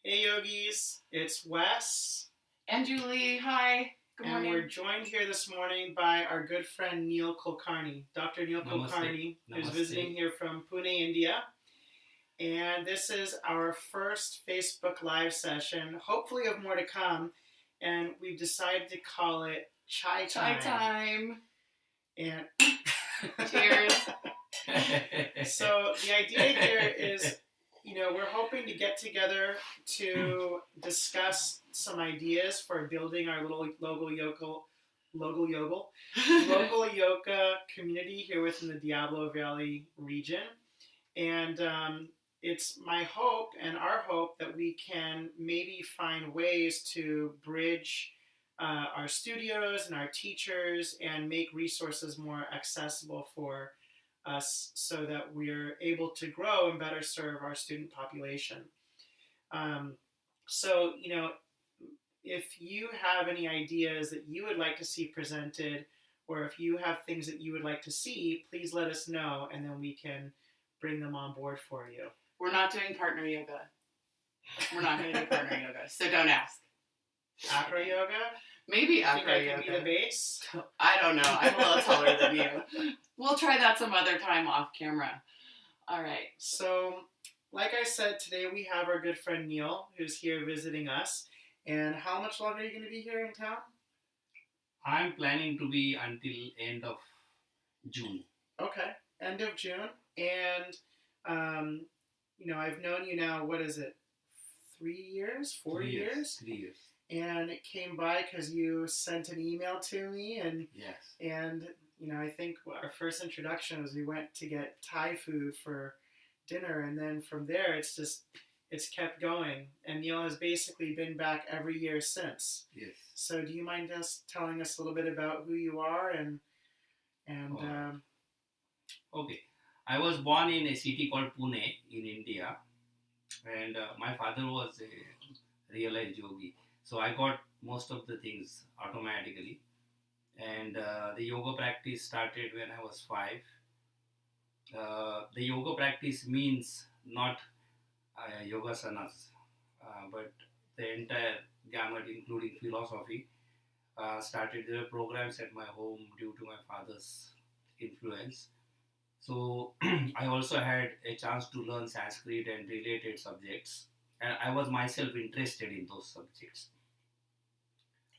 Hey yogis, it's Wes. And Julie, hi. Good morning. And we're joined here this morning by our good friend Neil Kulkarni, Dr. Neil Kulkarni, who's visiting here from Pune, India. And this is our first Facebook Live session, hopefully of more to come. And we've decided to call it Chai Time. Chai time. And cheers. So the idea here is, we're hoping to get together to discuss some ideas for building our little local yoga community here within the Diablo Valley region. And it's my hope and our hope that we can maybe find ways to bridge our studios and our teachers and make resources more accessible for us so that we're able to grow and better serve our student population. So, if you have any ideas that you would like to see presented, or if you have things that you would like to see, please let us know, and then we can bring them on board for you. We're not doing partner yoga. We're not going to do partner yoga, so don't ask. Acro yoga? Maybe acro yoga. Think I can be the base? I don't know. I'm a little taller than you. We'll try that some other time off camera. All right. So, like I said, today we have our good friend Neil, who's here visiting us. And how much longer are you going to be here in town? I'm planning to be until end of June. Okay, end of June. And, I've known you now, what is it, 3 years? 4 years? 3 years. And it came by because you sent an email to me. And, yes. And, I think our first introduction was we went to get Thai food for dinner. And then from there, it's kept going. And Neil has basically been back every year since. Yes. So do you mind just telling us a little bit about who you are and Okay. I was born in a city called Pune in India, and my father was a realized yogi. So I got most of the things automatically. And the yoga practice started when I was 5. The yoga practice means not yogasanas, but the entire gamut, including philosophy. Started their programs at my home due to my father's influence. So I also had a chance to learn Sanskrit and related subjects, and I was myself interested in those subjects.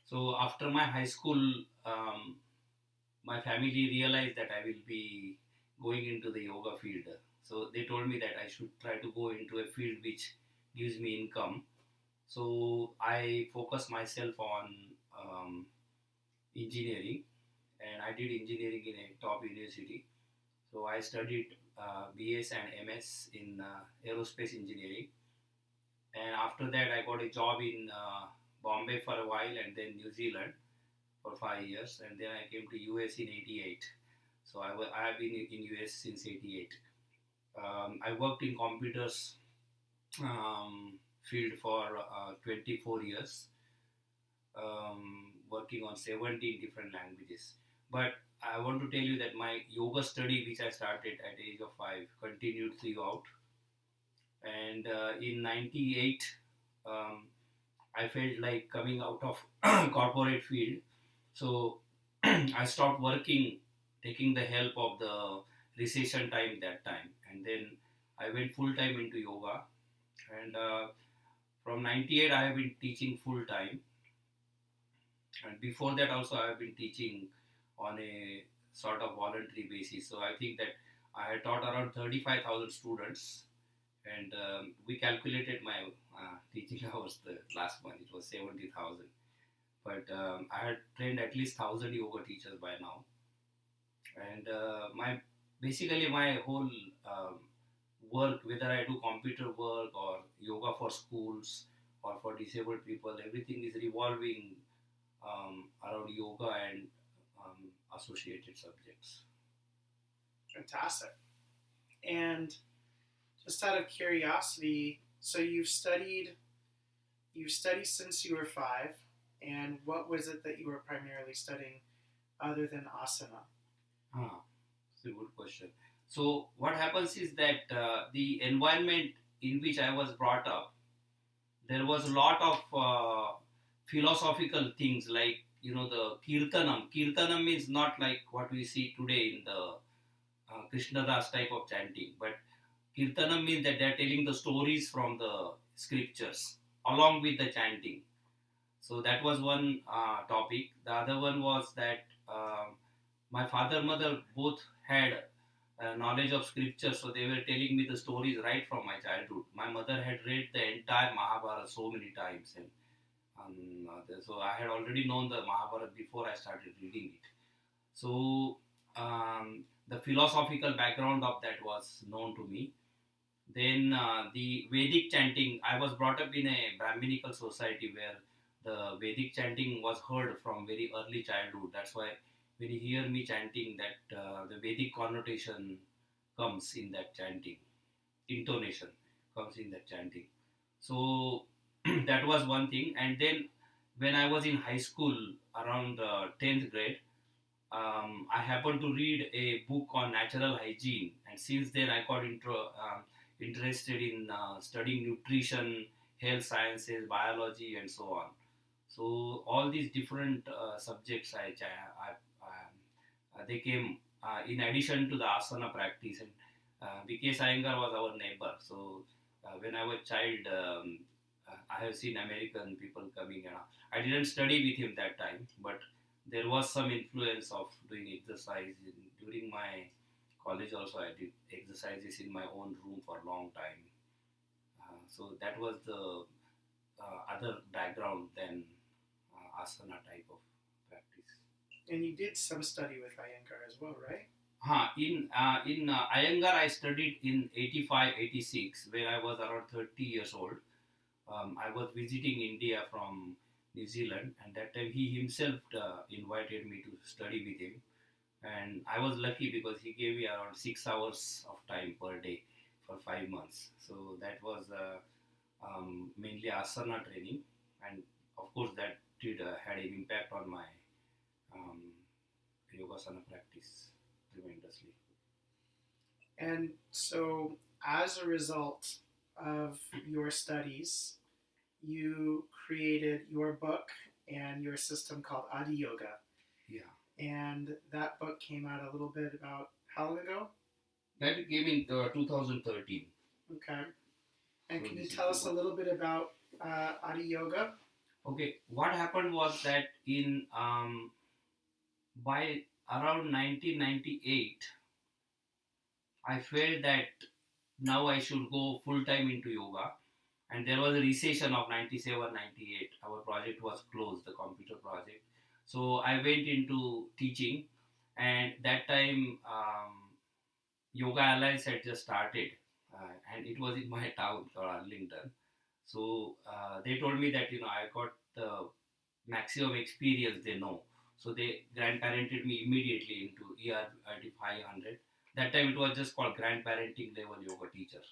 So after my high school, my family realized that I will be going into the yoga field. So they told me that I should try to go into a field which gives me income. So I focused myself on engineering, and I did engineering in a top university. So I studied BS and MS in aerospace engineering, and after that I got a job in Bombay for a while, and then New Zealand for 5 years, and then I came to US in '88. So I have been in US since '88. I worked in computers field for 24 years, working on 17 different languages. But I want to tell you that my yoga study, which I started at the age of 5, continued throughout. And in '98, I felt like coming out of corporate field. So I stopped working, taking the help of the recession time that time. And then I went full time into yoga. And from '98, I have been teaching full time. And before that also, I have been teaching on a sort of voluntary basis. So I think that I had taught around 35,000 students, and we calculated my teaching hours the last month. It was 70,000. But I had trained at least 1,000 yoga teachers by now. And my whole work, whether I do computer work or yoga for schools or for disabled people, everything is revolving around yoga and associated subjects. Fantastic. And just out of curiosity, so you've studied since you were 5, and what was it that you were primarily studying other than asana? It's a good question. So what happens is that the environment in which I was brought up, there was a lot of philosophical things like, the kirtanam. Kirtanam means not like what we see today in the Krishnadas type of chanting, but kirtanam means that they are telling the stories from the scriptures along with the chanting. So that was one topic. The other one was that my father mother both had knowledge of scripture, so they were telling me the stories right from my childhood. My mother had read the entire Mahabharata so many times, and so I had already known the Mahabharata before I started reading it. So the philosophical background of that was known to me. Then the Vedic chanting, I was brought up in a Brahminical society where the Vedic chanting was heard from very early childhood. That's why when you hear me chanting, that the Vedic connotation comes in that chanting, intonation comes in that chanting. So that was one thing. And then when I was in high school, around 10th grade, I happened to read a book on natural hygiene, and since then I got interested in studying nutrition, health sciences, biology, and so on. So all these different subjects they came in addition to the asana practice. And BK Iyengar was our neighbor. So when I was child, I have seen American people coming. I didn't study with him that time, but there was some influence of doing exercise during my college. Also, I did exercises in my own room for a long time. So that was the other background than asana type of practice. And you did some study with Iyengar as well, right? In Iyengar, I studied in 85, 86, where I was around 30 years old. I was visiting India from New Zealand, and that time he himself invited me to study with him. And I was lucky because he gave me around 6 hours of time per day for 5 months. So that was mainly asana training, and of course that did had an impact on my um, yogasana practice tremendously. And so, as a result of your studies, you created your book and your system called Adhiyoga. Yeah. And that book came out a little bit about how long ago? That came in 2013. Okay. And So can you this is tell the us a book. little bit about Adhiyoga? Okay, what happened was that in by around 1998, I felt that now I should go full time into yoga. And there was a recession of 97, 98. Our project was closed, the computer project. So I went into teaching, and that time Yoga Alliance had just started, and it was in my town called Arlington. So they told me that I got the maximum experience they know. So they grandparented me immediately into ERT 500. That time it was just called grandparenting level yoga teacher.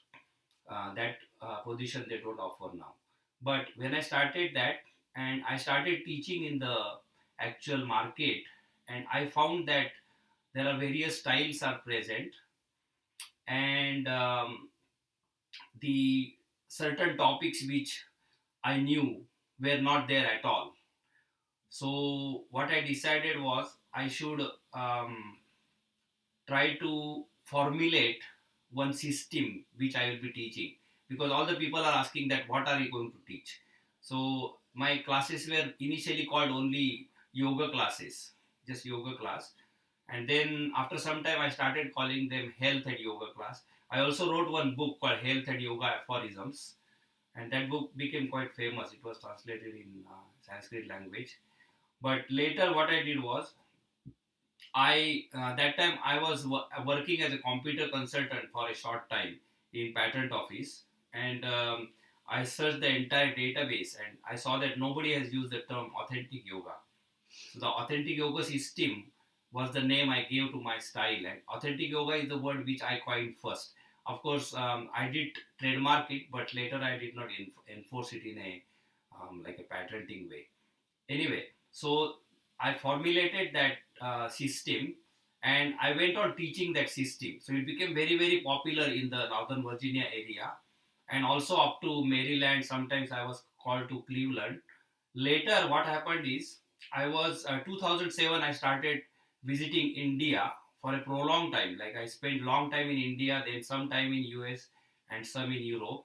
That position they don't offer now. But when I started that, and I started teaching in the actual market, and I found that there are various styles are present, and the certain topics which I knew were not there at all. So what I decided was I should try to formulate one system which I will be teaching, because all the people are asking that what are you going to teach. So my classes were initially called only yoga classes, just yoga class, and then after some time I started calling them health and yoga class. I also wrote one book called Health and Yoga Aphorisms, and that book became quite famous. It was translated in Sanskrit language. But later what I did was I that time I was working as a computer consultant for a short time in patent office, and I searched the entire database, and I saw that nobody has used the term authentic yoga. So the authentic yoga system was the name I gave to my style, and authentic yoga is the word which I coined first. Of course, I did trademark it, but later I did not enforce it in a like a patenting way. Anyway, so I formulated that system, and I went on teaching that system. So it became very, very popular in the Northern Virginia area. and also up to Maryland. Sometimes I was called to Cleveland. Later, what happened is, I was 2007. I started visiting India for a prolonged time. Like I spent long time in India, then some time in US, and some in Europe.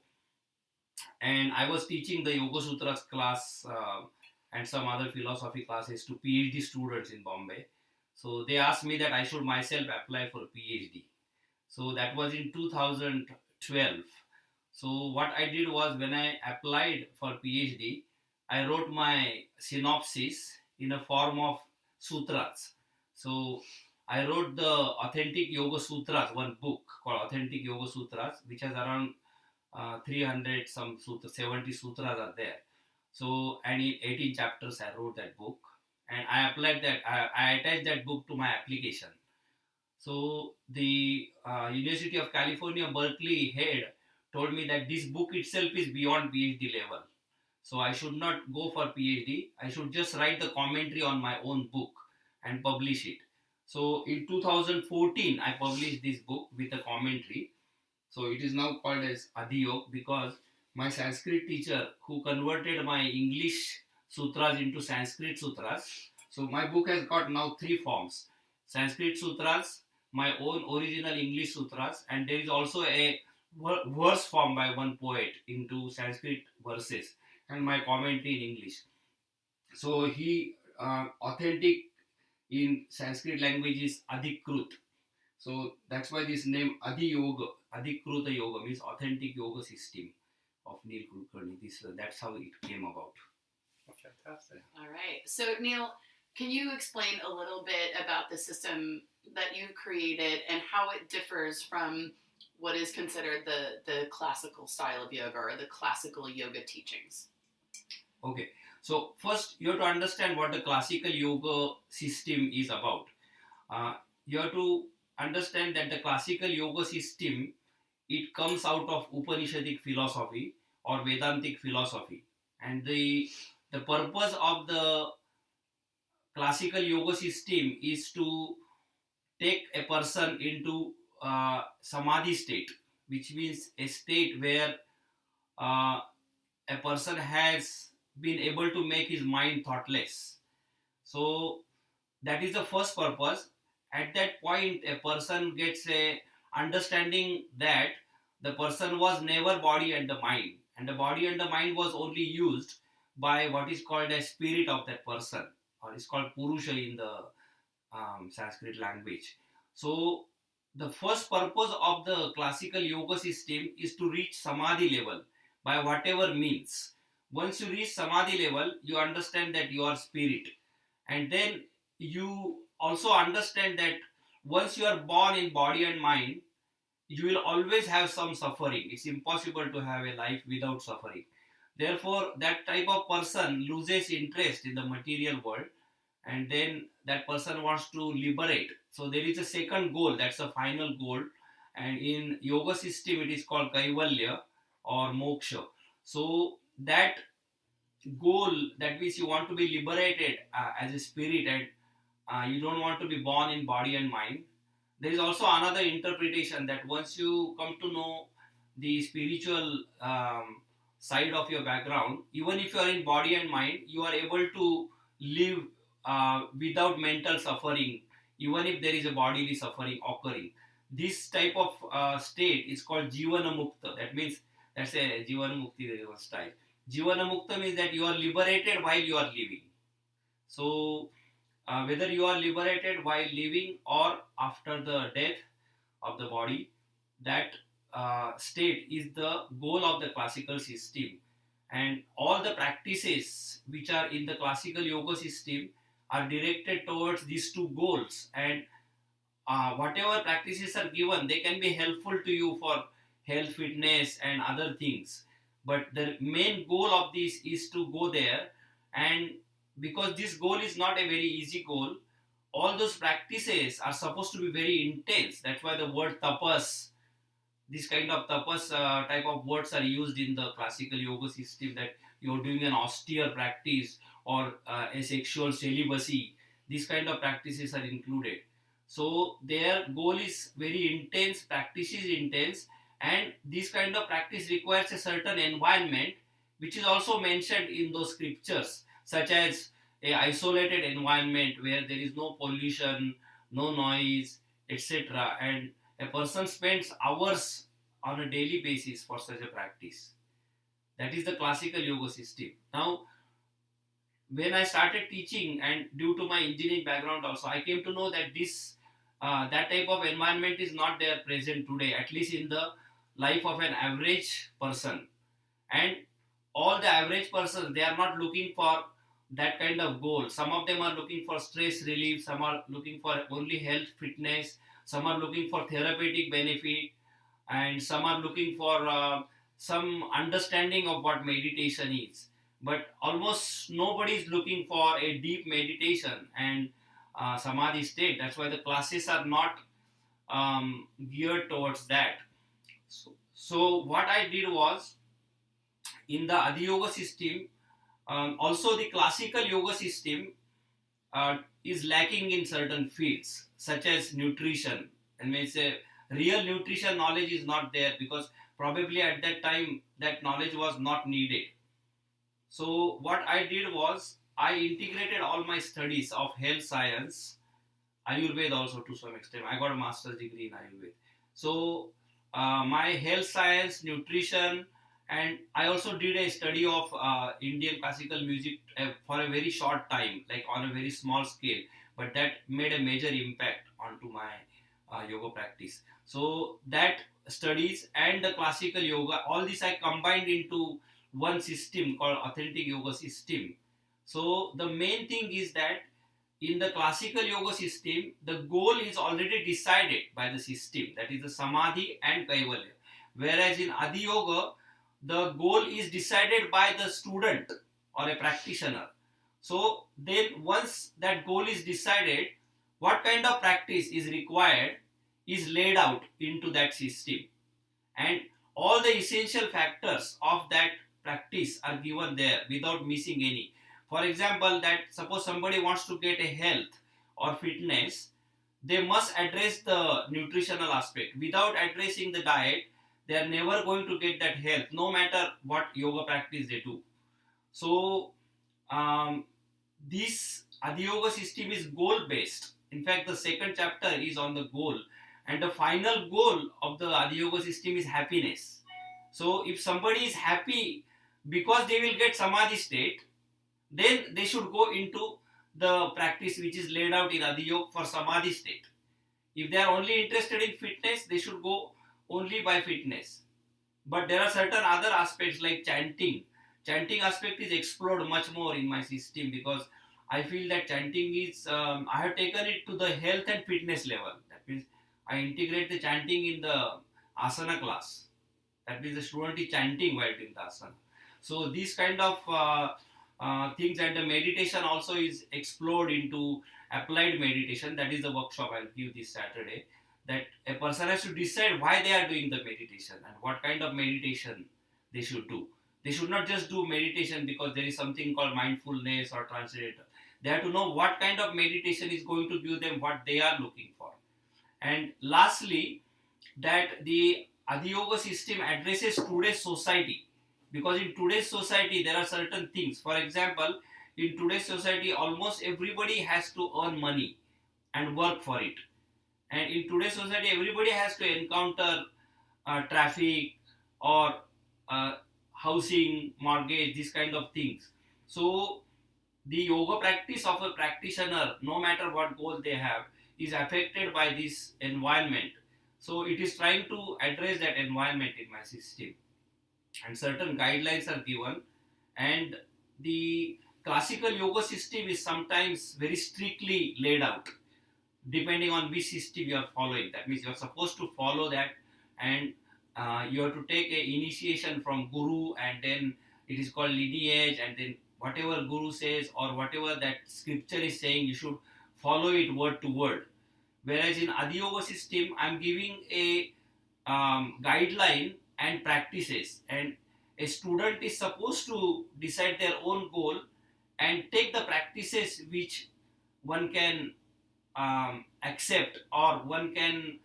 And I was teaching the Yoga Sutras class and some other philosophy classes to PhD students in Bombay. So they asked me that I should myself apply for PhD. So that was in 2012. So what I did was, when I applied for PhD, I wrote my synopsis in a form of sutras. So I wrote the Authentic Yoga Sutras, one book called Authentic Yoga Sutras, which has around 300 some sutras, 70 sutras are there. So, and in 18 chapters I wrote that book, and I applied that. I attached that book to my application. So the University of California Berkeley head told me that this book itself is beyond PhD level. So I should not go for PhD. I should just write the commentary on my own book and publish it. So in 2014, I published this book with a commentary. So it is now called as Adhiyoga, because my Sanskrit teacher, who converted my English sutras into Sanskrit sutras. So my book has got now three forms: Sanskrit sutras, my own original English sutras, and there is also a verse form by one poet into Sanskrit verses, and my commentary in English. So he authentic in Sanskrit language is Adhikrut. So that's why this name Adhiyoga, Adhikruta Yoga means authentic yoga system of Neil Kulkarni. That's how it came about. Oh, fantastic. All right. So Neil, can you explain a little bit about the system that you've created and how it differs from what is considered the classical style of yoga or the classical yoga teachings? Okay. So first you have to understand what the classical yoga system is about. You have to understand that the classical yoga system, it comes out of Upanishadic philosophy or Vedantic philosophy, and the purpose of the classical yoga system is to take a person into samadhi state, which means a state where uh, a person has been able to make his mind thoughtless. So that is the first purpose. At that point, a person gets a understanding that the person was never body and the mind, and the body and the mind was only used by what is called a spirit of that person, or is called purusha in the Sanskrit language. So the first purpose of the classical yoga system is to reach samadhi level by whatever means. Once you reach samadhi level, you understand that you are spirit, and then you also understand that once you are born in body and mind, you will always have some suffering. It's impossible to have a life without suffering. Therefore, that type of person loses interest in the material world, and then that person wants to liberate. So there is a second goal, that's a final goal, and in yoga system it is called kaivalya or moksha. So that goal, that means you want to be liberated as a spirit, and you don't want to be born in body and mind. There is also another interpretation that once you come to know the spiritual side of your background, even if you are in body and mind, you are able to live without mental suffering, even if there is a bodily suffering occurring. This type of state is called jivana mukta. That means that's a jivana mukti style. Jivana mukta means that you are liberated while you are living. So whether you are liberated while living or after the death of the body, that state is the goal of the classical system. And all the practices which are in the classical yoga system are directed towards these two goals. And whatever practices are given, they can be helpful to you for health, fitness, and other things. But the main goal of this is to go there, and because this goal is not a very easy goal, all those practices are supposed to be very intense. That's why the word tapas, this kind of tapas type of words are used in the classical yoga system, that you're doing an austere practice or a sexual celibacy. These kind of practices are included. So their goal is very intense, practice is intense, And this kind of practice requires a certain environment, which is also mentioned in those scriptures, such as a isolated environment where there is no pollution, no noise, etc. And a person spends hours on a daily basis for such a practice. That is the classical yoga system. Now, when I started teaching, and due to my engineering background also, I came to know that this that type of environment is not there present today, at least in the life of an average person. And all the average persons, they are not looking for that kind of goal. Some of them are looking for stress relief, some are looking for only health, fitness, some are looking for therapeutic benefit, and some are looking for some understanding of what meditation is. But almost nobody is looking for a deep meditation and samadhi state. That's why the classes are not geared towards that. So what I did was, in the Adhiyoga system, also the classical yoga system is lacking in certain fields, such as nutrition. And when say real nutrition knowledge is not there, because probably at that time that knowledge was not needed. So what I did was, I integrated all my studies of health science, Ayurveda also to some extent. I got a master's degree in Ayurveda. So my health science, nutrition, and I also did a study of Indian classical music for a very short time, like on a very small scale, but that made a major impact onto my yoga practice. So that studies and the classical yoga, all this I combined into one system called authentic yoga system. So the main thing is that in the classical yoga system, the goal is already decided by the system, that is the samadhi and kaivalya. Whereas in Adhiyoga, the goal is decided by the student or a practitioner. So then once that goal is decided, what kind of practice is required is laid out into that system. And all the essential factors of that practice are given there without missing any. For example, that suppose somebody wants to get a health or fitness, they must address the nutritional aspect. Without addressing the diet, they are never going to get that health, no matter what yoga practice they do. So this Adhiyoga system is goal based. In fact, the second chapter is on the goal, and the final goal of the Adhiyoga system is happiness. So if somebody is happy because they will get samadhi state, then they should go into the practice which is laid out in Adhiyoga for samadhi state. If they are only interested in fitness, they should go only by fitness. But there are certain other aspects like chanting. Chanting aspect is explored much more in my system, because I feel that chanting is, I have taken it to the health and fitness level. That means I integrate the chanting in the asana class. That means the student is chanting while doing the asana. So these kind of things, and the meditation also is explored into applied meditation. That is the workshop I'll give this Saturday. That a person has to decide why they are doing the meditation and what kind of meditation they should do. They should not just do meditation because there is something called mindfulness or transcendental. They have to know what kind of meditation is going to give them what they are looking for. And lastly, that the Adhiyoga system addresses today's society, because in today's society there are certain things. For example, in today's society almost everybody has to earn money and work for it. And in today's society everybody has to encounter traffic or housing, mortgage, these kind of things. So the yoga practice of a practitioner, no matter what goal they have, is affected by this environment. So it is trying to address that environment in my system, and certain guidelines are given. And the classical yoga system is sometimes very strictly laid out depending on which system you are following. That means you are supposed to follow that, and you have to take a initiation from guru, and then it is called lineage, and then whatever guru says or whatever that scripture is saying, you should follow it word to word. Whereas in Adhiyoga system, I am giving a guideline and practices, and a student is supposed to decide their own goal and take the practices which one can accept, or one can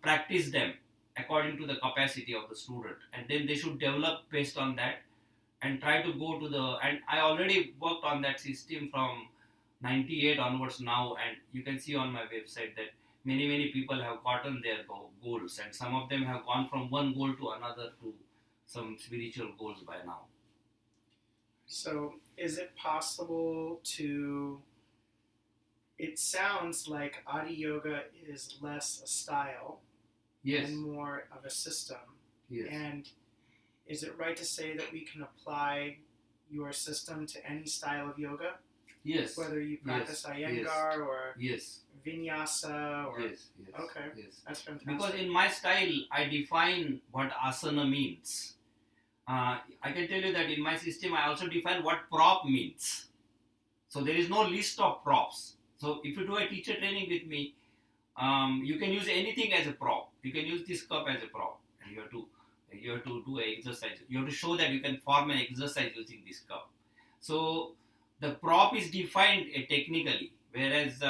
practice them according to the capacity of the student, and then they should develop based on that and try to go to the, and I already worked on that system from 98 onwards now, and you can see on my website that many people have gotten their goals, and some of them have gone from one goal to another to some spiritual goals by now. So, is it possible to? It sounds like Adiyoga is less a style Yes. and more of a system. Yes. And is it right to say that we can apply your system to any style of yoga? Yes. Whether you practice Yes. Iyengar or Yes. Vinyasa or Yes. Yes. Okay. Yes. That's fantastic. Because in my style, I define what asana means. I can tell you that in my system, I also define what prop means. So there is no list of props. So if you do a teacher training with me, you can use anything as a prop. You can use this cup as a prop, and you have to do an exercise. You have to show that you can form an exercise using this cup. So the prop is defined technically, whereas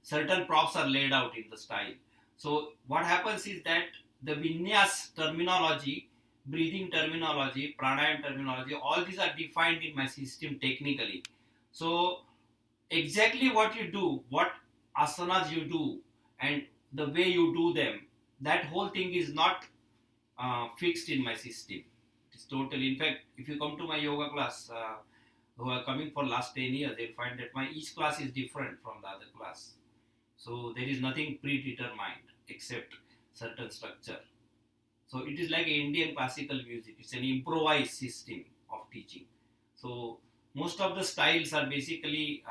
certain props are laid out in the style. So what happens is that the vinyas terminology, breathing terminology, pranayam terminology, all these are defined in my system technically. So exactly what you do, what asanas you do, and the way you do them, that whole thing is not fixed in my system. It's totally. In fact, if you come to my yoga class, who are coming for last 10 years, they'll find that my each class is different from the other class. So there is nothing predetermined except certain structure. So it is like Indian classical music. It's an improvised system of teaching. So most of the styles are basically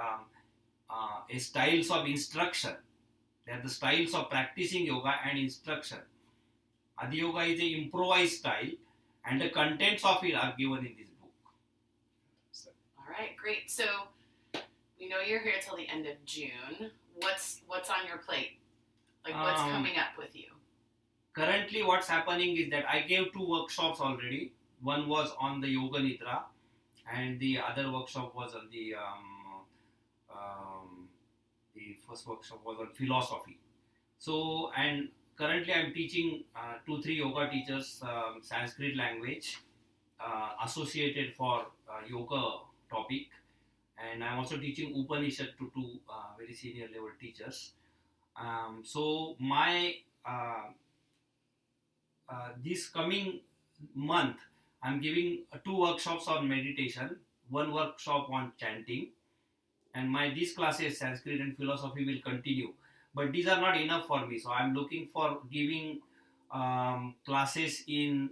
styles of instruction. They are the styles of practicing yoga and instruction. Adhiyoga is an improvised style, and the contents of it are given in this book. All right, great. So we know you're here till the end of June. What's on your plate? Like what's coming up with you? Currently, what's happening is that I gave 2 workshops already. One was on the Yoga Nidra, and the other workshop was on the first workshop was on philosophy. So, and currently I'm teaching 2-3 yoga teachers Sanskrit language associated for yoga topic, and I'm also teaching Upanishad to 2 very senior level teachers. So my this coming month, I'm giving 2 workshops on meditation, 1 workshop on chanting, and my these classes, Sanskrit and philosophy, will continue. But these are not enough for me, so I'm looking for giving classes in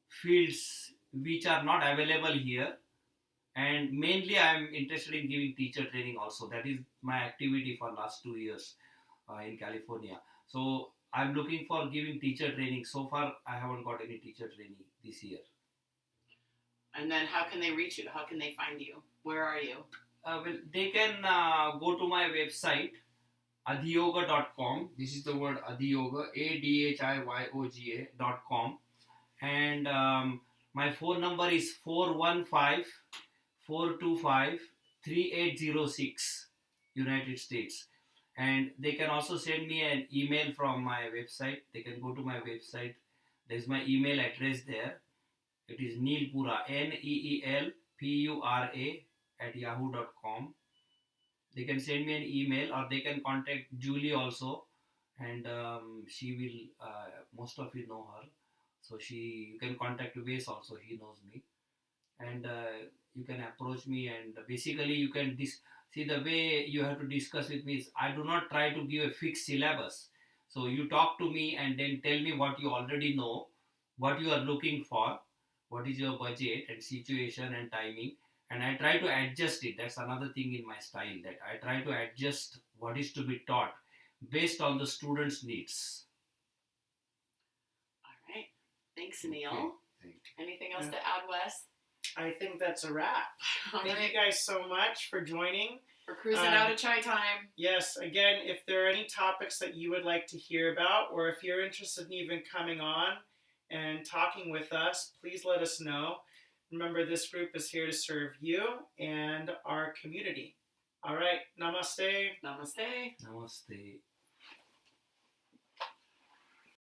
fields which are not available here, and mainly I'm interested in giving teacher training also. That is my activity for last 2 years in California. So I'm looking for giving teacher training. So far, I haven't got any teacher training this year. And then how can they reach you? How can they find you? Where are you? Well, they can go to my website, adhiyoga.com. This is the word Adhiyoga, ADHIYOGA.com. And my phone number is 415-425-3806, United States. And they can also send me an email from my website. They can go to my website. There's my email address there. It is Neelpura, NEELPURA @yahoo.com. They can send me an email, or they can contact Julie also, and she will. Most of you know her, so you can contact Wes also. He knows me, and you can approach me, and basically you can see the way you have to discuss with me is I do not try to give a fixed syllabus. So you talk to me and then tell me what you already know, what you are looking for, what is your budget and situation and timing, and I try to adjust it. That's another thing in my style, that I try to adjust what is to be taught based on the students' needs. All right. Thanks, Neil. Okay. Anything else to add, Wes? I think that's a wrap. Thank you guys so much for joining. We're cruising out of chai time. Yes, again, if there are any topics that you would like to hear about, or if you're interested in even coming on and talking with us, please let us know. Remember, this group is here to serve you and our community. All right, namaste. Namaste. Namaste.